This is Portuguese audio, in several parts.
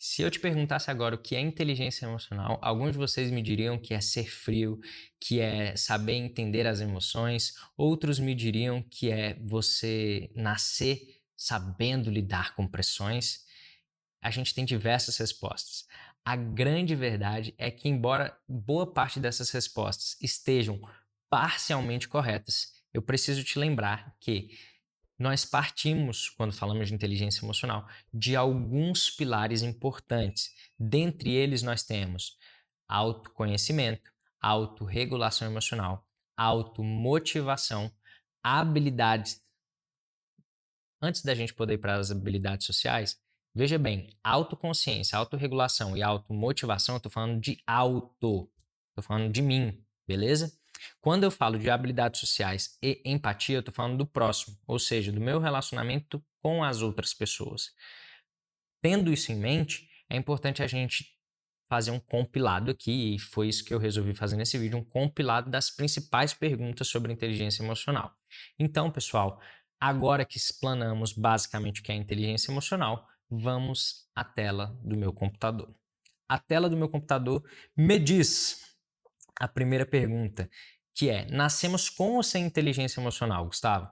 Se eu te perguntasse agora o que é inteligência emocional, alguns de vocês me diriam que é ser frio, que é saber entender as emoções, outros me diriam que é você nascer sabendo lidar com pressões. A gente tem diversas respostas. A grande verdade é que, embora boa parte dessas respostas estejam parcialmente corretas, eu preciso te lembrar que nós partimos, quando falamos de inteligência emocional, de alguns pilares importantes. Dentre eles, nós temos autoconhecimento, autorregulação emocional, automotivação, habilidades. Antes da gente poder ir para as habilidades sociais, veja bem, autoconsciência, autorregulação e automotivação, eu estou falando de estou falando de mim, beleza? Quando eu falo de habilidades sociais e empatia, eu estou falando do próximo, ou seja, do meu relacionamento com as outras pessoas. Tendo isso em mente, é importante a gente fazer um compilado aqui, e foi isso que eu resolvi fazer nesse vídeo, um compilado das principais perguntas sobre inteligência emocional. Então, pessoal, agora que explanamos basicamente o que é inteligência emocional, vamos à tela do meu computador. A tela do meu computador me diz a primeira pergunta, que é: nascemos com ou sem inteligência emocional, Gustavo?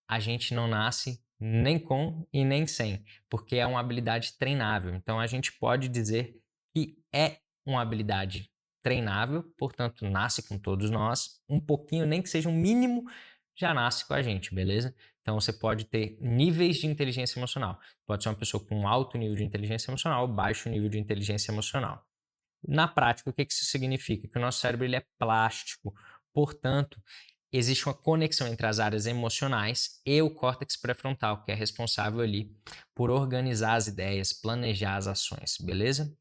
A gente não nasce nem com e nem sem, porque é uma habilidade treinável. Então a gente pode dizer que é uma habilidade treinável, portanto nasce com todos nós, um pouquinho, nem que seja um mínimo, já nasce com a gente, beleza? Então você pode ter níveis de inteligência emocional. Pode ser uma pessoa com alto nível de inteligência emocional, baixo nível de inteligência emocional. Na prática, o que isso significa? Que o nosso cérebro ele é plástico, portanto, existe uma conexão entre as áreas emocionais e o córtex pré-frontal, que é responsável ali por organizar as ideias, planejar as ações, beleza?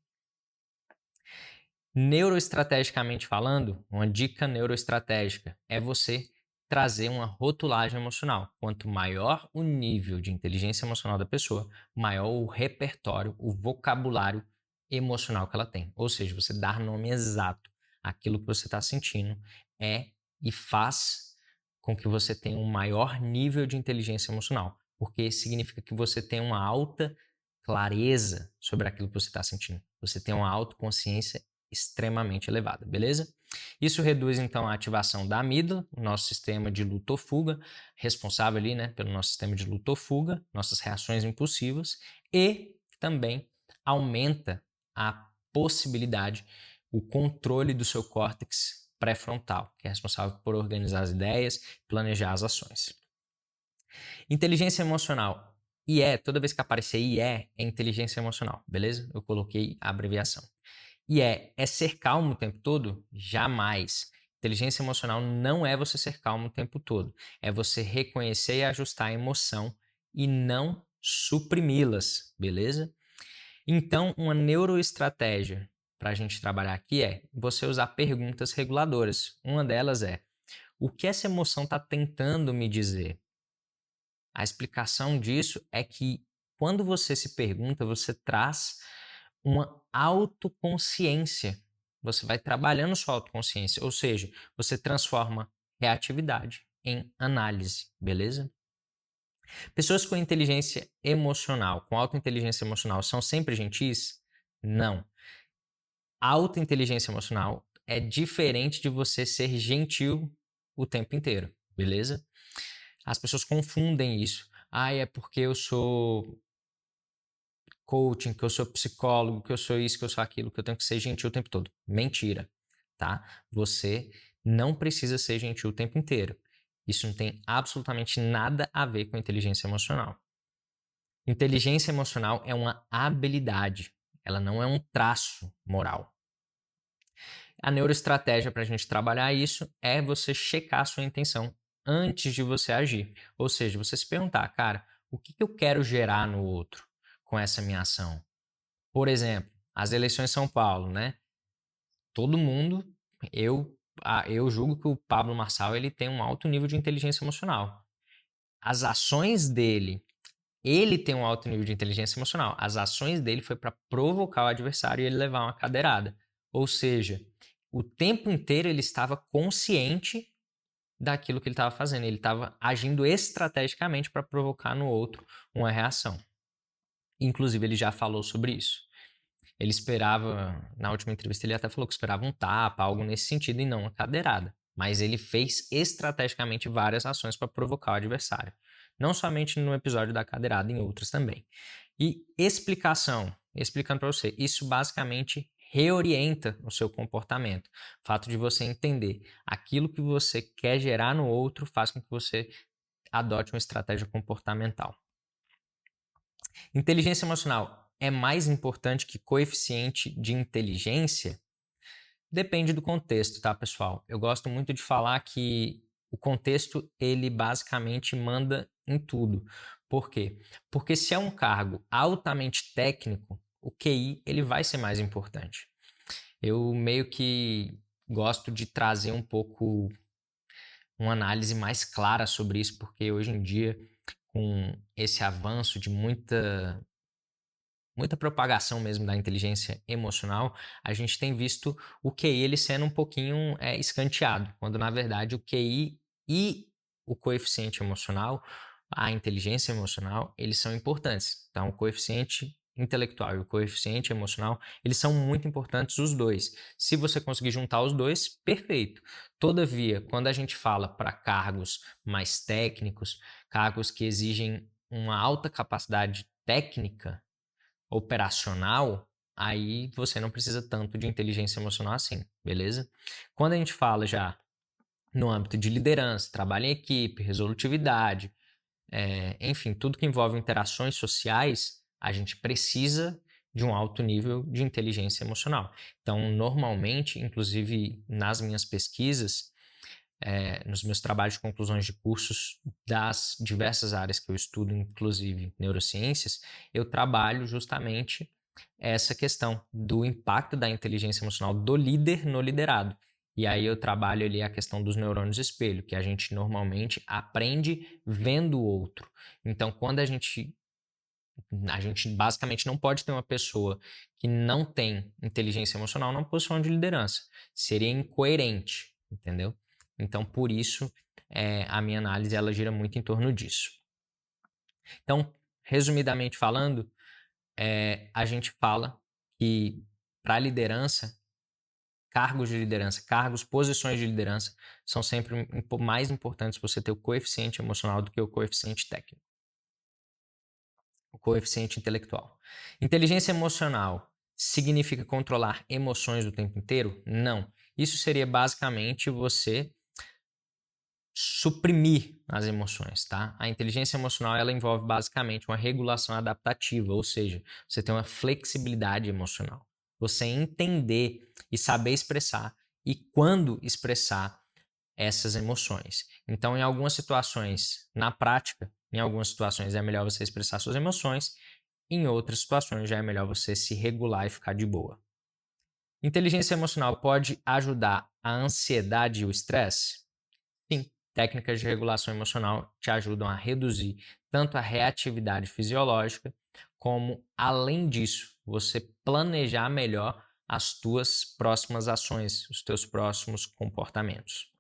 Neuroestrategicamente falando, uma dica neuroestratégica é você trazer uma rotulagem emocional. Quanto maior o nível de inteligência emocional da pessoa, maior o repertório, o vocabulário emocional que ela tem. Ou seja, você dar nome exato àquilo que você está sentindo e faz com que você tenha um maior nível de inteligência emocional, porque significa que você tem uma alta clareza sobre aquilo que você está sentindo. Você tem uma autoconsciência extremamente elevada, beleza? Isso reduz então a ativação da amígdala, o nosso sistema de luta ou fuga, responsável ali, né, pelo nosso sistema de luta ou fuga, nossas reações impulsivas, e também aumenta a possibilidade, o controle do seu córtex pré-frontal, que é responsável por organizar as ideias, planejar as ações. Inteligência emocional. IE, toda vez que aparecer IE, é inteligência emocional, beleza? Eu coloquei a abreviação. É ser calmo o tempo todo? Jamais. Inteligência emocional não é você ser calmo o tempo todo. É você reconhecer e ajustar a emoção e não suprimi-las, beleza? Então, uma neuroestratégia para a gente trabalhar aqui é você usar perguntas reguladoras. Uma delas é: o que essa emoção está tentando me dizer? A explicação disso é que quando você se pergunta, você traz uma autoconsciência. Você vai trabalhando sua autoconsciência, ou seja, você transforma reatividade em análise, beleza? Pessoas com inteligência emocional, com alta inteligência emocional, são sempre gentis? Não. Alta inteligência emocional é diferente de você ser gentil o tempo inteiro, beleza? As pessoas confundem isso. Ah, é porque eu sou coaching, que eu sou psicólogo, que eu sou isso, que eu sou aquilo, que eu tenho que ser gentil o tempo todo. Mentira, tá? Você não precisa ser gentil o tempo inteiro. Isso não tem absolutamente nada a ver com inteligência emocional. Inteligência emocional é uma habilidade, ela não é um traço moral. A neuroestratégia para a gente trabalhar isso é você checar a sua intenção antes de você agir. Ou seja, você se perguntar, cara, o que eu quero gerar no outro com essa minha ação? Por exemplo, as eleições em São Paulo, né? Todo mundo, eu julgo que o Pablo Marçal ele tem um alto nível de inteligência emocional. As ações dele, ele tem um alto nível de inteligência emocional. As ações dele foi para provocar o adversário e ele levar uma cadeirada. Ou seja, o tempo inteiro ele estava consciente daquilo que ele estava fazendo. Ele estava agindo estrategicamente para provocar no outro uma reação. Inclusive, ele já falou sobre isso. Ele esperava, na última entrevista ele até falou que esperava um tapa, algo nesse sentido, e não uma cadeirada. Mas ele fez estrategicamente várias ações para provocar o adversário. Não somente no episódio da cadeirada, em outros também. E explicação, explicando para você, isso basicamente reorienta o seu comportamento. O fato de você entender aquilo que você quer gerar no outro faz com que você adote uma estratégia comportamental. Inteligência emocional é mais importante que coeficiente de inteligência? Depende do contexto, tá, pessoal? Eu gosto muito de falar que o contexto, ele basicamente manda em tudo. Por quê? Porque se é um cargo altamente técnico, o QI, ele vai ser mais importante. Eu meio que gosto de trazer um pouco uma análise mais clara sobre isso, porque hoje em dia, com esse avanço de muita propagação mesmo da inteligência emocional, a gente tem visto o QI ele sendo um pouquinho escanteado, quando na verdade o QI e o coeficiente emocional, a inteligência emocional, eles são importantes. Então, o coeficiente intelectual e o coeficiente emocional, eles são muito importantes os dois. Se você conseguir juntar os dois, perfeito. Todavia, quando a gente fala para cargos mais técnicos, cargos que exigem uma alta capacidade técnica, operacional, aí você não precisa tanto de inteligência emocional assim, beleza? Quando a gente fala já no âmbito de liderança, trabalho em equipe, resolutividade, enfim, tudo que envolve interações sociais, a gente precisa de um alto nível de inteligência emocional. Então, normalmente, inclusive nas minhas pesquisas, nos meus trabalhos de conclusões de cursos das diversas áreas que eu estudo, inclusive neurociências, eu trabalho justamente essa questão do impacto da inteligência emocional do líder no liderado. E aí eu trabalho ali a questão dos neurônios espelho, que a gente normalmente aprende vendo o outro. Então, quando a gente basicamente não pode ter uma pessoa que não tem inteligência emocional numa posição de liderança. Seria incoerente, entendeu? Então, por isso, a minha análise ela gira muito em torno disso. Então, resumidamente falando, a gente fala que para liderança, cargos de liderança, cargos, posições de liderança, são sempre mais importantes você ter o coeficiente emocional do que o coeficiente técnico, o coeficiente intelectual. Inteligência emocional significa controlar emoções o tempo inteiro? Não. Isso seria basicamente você suprimir as emoções, tá? A inteligência emocional ela envolve basicamente uma regulação adaptativa, ou seja, você tem uma flexibilidade emocional. Você entender e saber expressar e quando expressar essas emoções. Então, em algumas situações, na prática, em algumas situações é melhor você expressar suas emoções, em outras situações já é melhor você se regular e ficar de boa. Inteligência emocional pode ajudar a ansiedade e o estresse? Sim, técnicas de regulação emocional te ajudam a reduzir tanto a reatividade fisiológica, como, além disso, você planejar melhor as tuas próximas ações, os teus próximos comportamentos.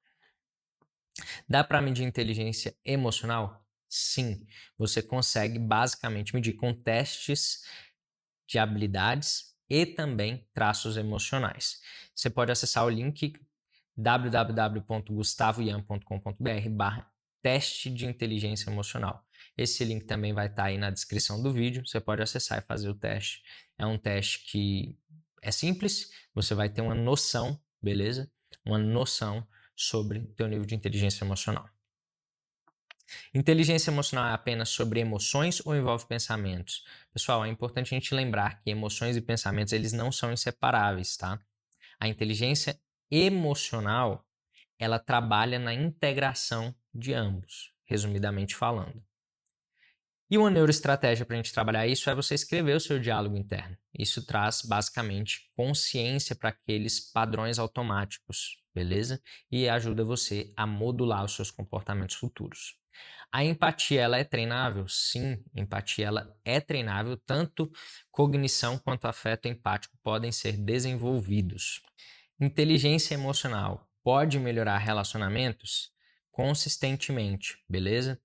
Dá para medir inteligência emocional? Sim, você consegue basicamente medir com testes de habilidades e também traços emocionais. Você pode acessar o link www.gustavoian.com.br/teste de inteligência emocional. Esse link também vai estar aí na descrição do vídeo, você pode acessar e fazer o teste. É um teste que é simples, você vai ter uma noção, beleza? Uma noção sobre o teu nível de inteligência emocional. Inteligência emocional é apenas sobre emoções ou envolve pensamentos? Pessoal, é importante a gente lembrar que emoções e pensamentos eles não são inseparáveis, tá? A inteligência emocional, ela trabalha na integração de ambos, resumidamente falando. E uma neuroestratégia para a gente trabalhar isso é você escrever o seu diálogo interno. Isso traz basicamente consciência para aqueles padrões automáticos, beleza? E ajuda você a modular os seus comportamentos futuros. A empatia ela é treinável? Sim, empatia ela é treinável, tanto cognição quanto afeto empático podem ser desenvolvidos. Inteligência emocional pode melhorar relacionamentos? Consistentemente, beleza?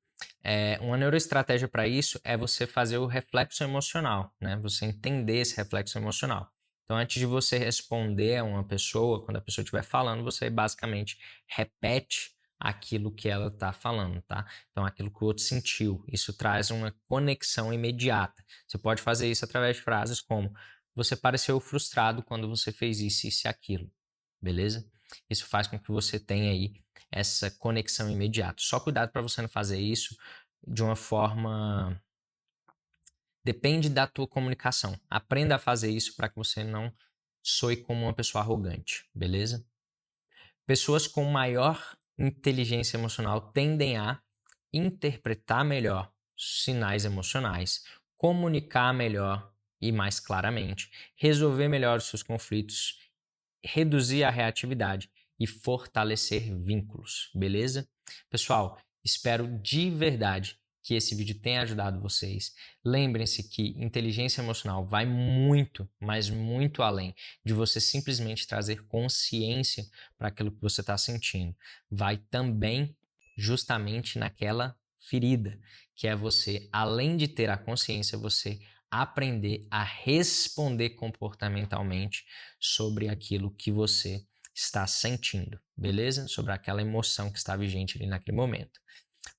Uma neuroestratégia para isso é você fazer o reflexo emocional, né? Você entender esse reflexo emocional. Então, antes de você responder a uma pessoa, quando a pessoa estiver falando, você basicamente repete aquilo que ela está falando, tá? Então, aquilo que o outro sentiu. Isso traz uma conexão imediata. Você pode fazer isso através de frases como: você pareceu frustrado quando você fez isso e aquilo, beleza? Isso faz com que você tenha aí essa conexão imediata. Só cuidado para você não fazer isso de uma forma. Depende da tua comunicação. Aprenda a fazer isso para que você não soe como uma pessoa arrogante, beleza? Pessoas com maior inteligência emocional tendem a interpretar melhor sinais emocionais, comunicar melhor e mais claramente, resolver melhor os seus conflitos, reduzir a reatividade e fortalecer vínculos, beleza? Pessoal, espero de verdade que esse vídeo tenha ajudado vocês. Lembrem-se que inteligência emocional vai muito, mas muito além de você simplesmente trazer consciência para aquilo que você está sentindo. Vai também justamente naquela ferida, que é você, além de ter a consciência, você aprender a responder comportamentalmente sobre aquilo que você está sentindo, beleza? Sobre aquela emoção que está vigente ali naquele momento.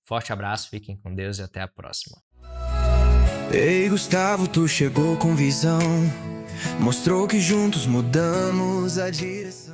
Forte abraço, fiquem com Deus e até a próxima. Ei, Gustavo, tu chegou com visão, mostrou que juntos mudamos a direção.